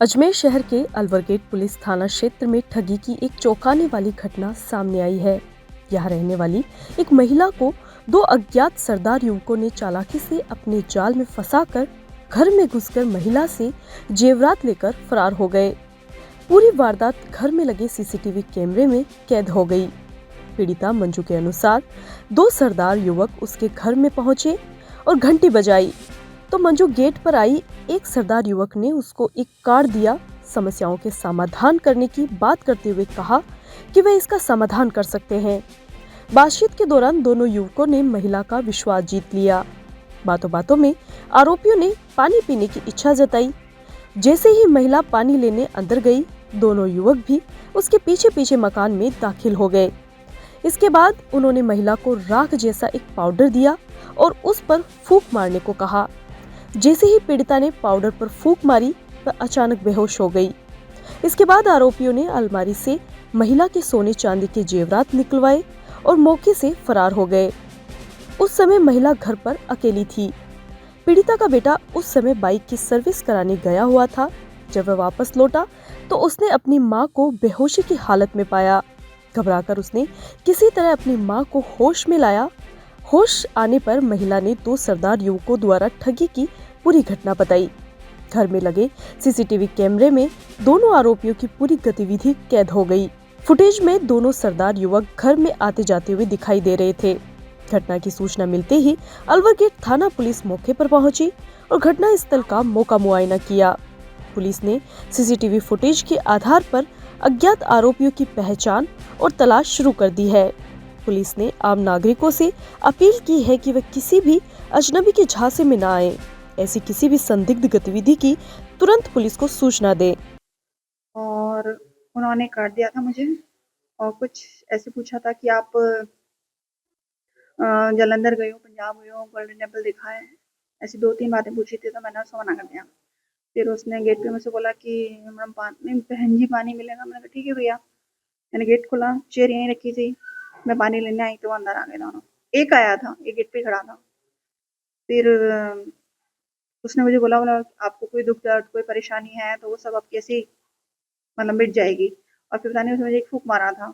अजमेर शहर के Alwar gate police थाना क्षेत्र में ठगी की एक चौंकाने वाली घटना सामने आई है। यहाँ रहने वाली एक महिला को दो अज्ञात सरदार युवकों ने चालाकी से अपने जाल में फंसाकर घर में घुसकर महिला से जेवरात लेकर फरार हो गए। पूरी वारदात घर में लगे सीसीटीवी कैमरे में कैद हो गई। पीड़िता मंजू के अनुसार दो सरदार युवक उसके घर में पहुंचे और घंटी बजाई तो मंजू गेट पर आई। एक सरदार युवक ने उसको एक कार्ड दिया। समस्याओं के समाधान करने की बात करते हुए कहा कि वे इसका समाधान कर सकते हैं। बातचीत के दौरान दोनों युवकों ने महिला का विश्वास जीत लिया। बातों बातों में आरोपियों ने पानी पीने की इच्छा जताई। जैसे ही महिला पानी लेने अंदर गई, दोनों युवक भी उसके पीछे पीछे मकान में दाखिल हो गए। इसके बाद उन्होंने महिला को राख जैसा एक पाउडर दिया और उस पर फूंक मारने को कहा। जैसे ही पीड़िता ने पाउडर पर फूंक मारी, वह अचानक बेहोश हो गई। इसके बाद आरोपियों ने अलमारी से महिला के सोने चांदी के जेवरात निकलवाए और मौके से फरार हो गए। उस समय महिला घर पर अकेली थी। पीड़िता का बेटा उस समय बाइक की सर्विस कराने गया हुआ था। जब वह वापस लौटा तो उसने अपनी मां को बेहोशी की हालत में पाया। घबराकर उसने किसी तरह अपनी मां को होश में लाया। होश आने पर महिला ने दो सरदार युवकों द्वारा ठगी की पूरी घटना बताई। घर में लगे सीसीटीवी कैमरे में दोनों आरोपियों की पूरी गतिविधि कैद हो गई। फुटेज में दोनों सरदार युवक घर में आते जाते हुए दिखाई दे रहे थे। घटना की सूचना मिलते ही अलवर गेट थाना पुलिस मौके पर पहुंची और घटना स्थल का मौका मुआयना किया। पुलिस ने सीसीटीवी फुटेज के आधार पर अज्ञात आरोपियों की पहचान और तलाश शुरू कर दी है। पुलिस ने आम नागरिकों से अपील की है कि वे किसी भी अजनबी के झांसे में न आए। ऐसी किसी भी संदिग्ध गतिविधि की तुरंत पुलिस को सूचना दें। और उन्होंने कार्ड दिया था मुझे और कुछ ऐसे पूछा था कि आप जालंधर गए हो, पंजाब गए हो, गोल्डन टेम्पल देखा है। ऐसी 2-3 बातें पूछी थी तो मैंने उसको मना कर दिया। फिर उसने गेट पे मुझसे बोला कि मैडम पानी, बहन जी पानी मिलेगा? मैंने कहा ठीक है भैया। मैंने गेट खोला, चेयर यहीं रखी थी, मैं पानी लेने आई तो वो अंदर आ गए दोनों। एक आया था, एक गेट पे खड़ा था। फिर उसने मुझे बोला आपको कोई दुख दर्द, कोई परेशानी है तो वो सब आपकी ऐसे ही मतलब मिट जाएगी। और फिर पता नहीं उसने मुझे एक फूंक मारा था,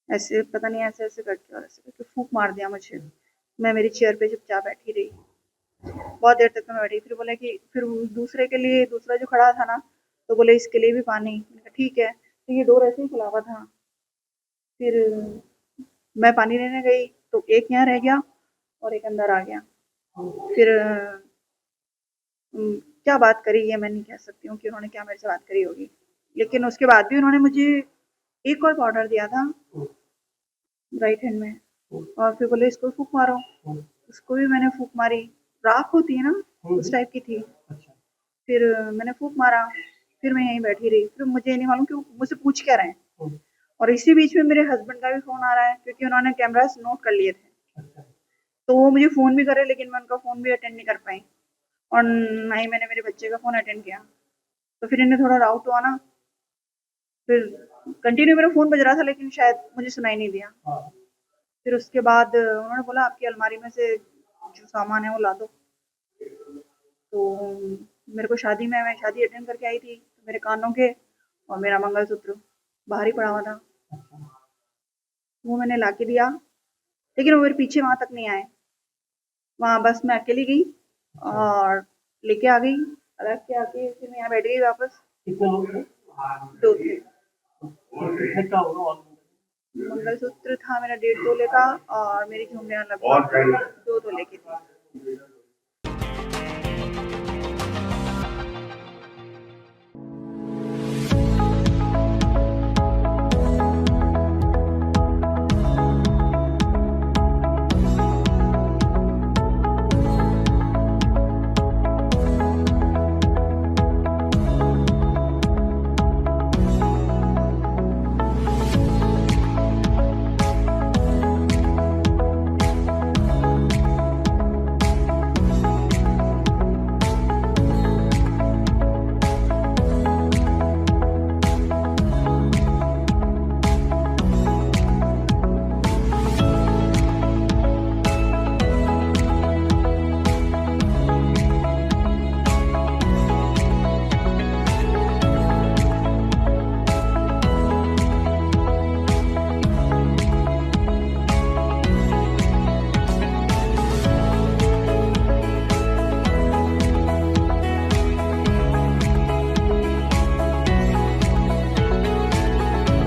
ऐसे पता नहीं ऐसे ऐसे करके, और ऐसे करके फूंक मार दिया मुझे। मैं मेरी चेयर पे चुपचाप बैठी रही, बहुत देर तक मैं बैठी। फिर बोले कि फिर दूसरे के लिए, दूसरा जो खड़ा था ना, तो बोले इसके लिए भी पानी। मैंने कहा ठीक है। तो ये डोर ऐसे ही खुला हुआ था। फिर मैं पानी लेने गई तो एक यहाँ रह गया और एक अंदर आ गया। फिर क्या बात करी ये मैं नहीं कह सकती हूँ कि उन्होंने क्या मेरे से बात करी होगी, लेकिन उसके बाद भी उन्होंने मुझे एक और पाउडर दिया था राइट हैंड में, और फिर बोले इसको फूंक मारो। उसको भी मैंने फूंक मारी। राख होती है ना, उस टाइप की थी। फिर मैंने फूंक मारा। फिर मैं यहीं बैठी रही। फिर मुझे ये नहीं मालूम कि वो मुझसे पूछ क्या रहे हैं। और इसी बीच में मेरे हस्बैंड का भी फोन आ रहा है, क्योंकि उन्होंने कैमरास नोट कर लिए थे। तो वो मुझे फोन भी करे, लेकिन मैं उनका फोन भी अटेंड नहीं कर पाई और ना ही मैंने मेरे बच्चे का फोन अटेंड किया। तो फिर इन्हें थोड़ा डाउट हुआ ना, फिर कंटिन्यू मेरा फोन बज रहा था लेकिन शायद मुझे सुनाई नहीं दिया। फिर उसके बाद उन्होंने बोला आपकी अलमारी में से जो सामान है वो ला दो। तो मेरे को शादी में, मैं शादी अटेंड करके आई थी, तो मेरे कानों के और मेरा मंगलसूत्र बाहर ही पड़ा हुआ था। वो मैंने ला के दिया, लेकिन वो मेरे पीछे वहां तक नहीं आए। वहां बस मैं अकेली गई और लेके आ गई। रख के आके फिर मैं यहाँ बैठ गई वापस। कितने लोग थे? 2 थे। कितने का होगा? मंगलसूत्र था मेरा 1.5 तोले का और मेरी झुमरियाँ लगभग 2 तोले की थी।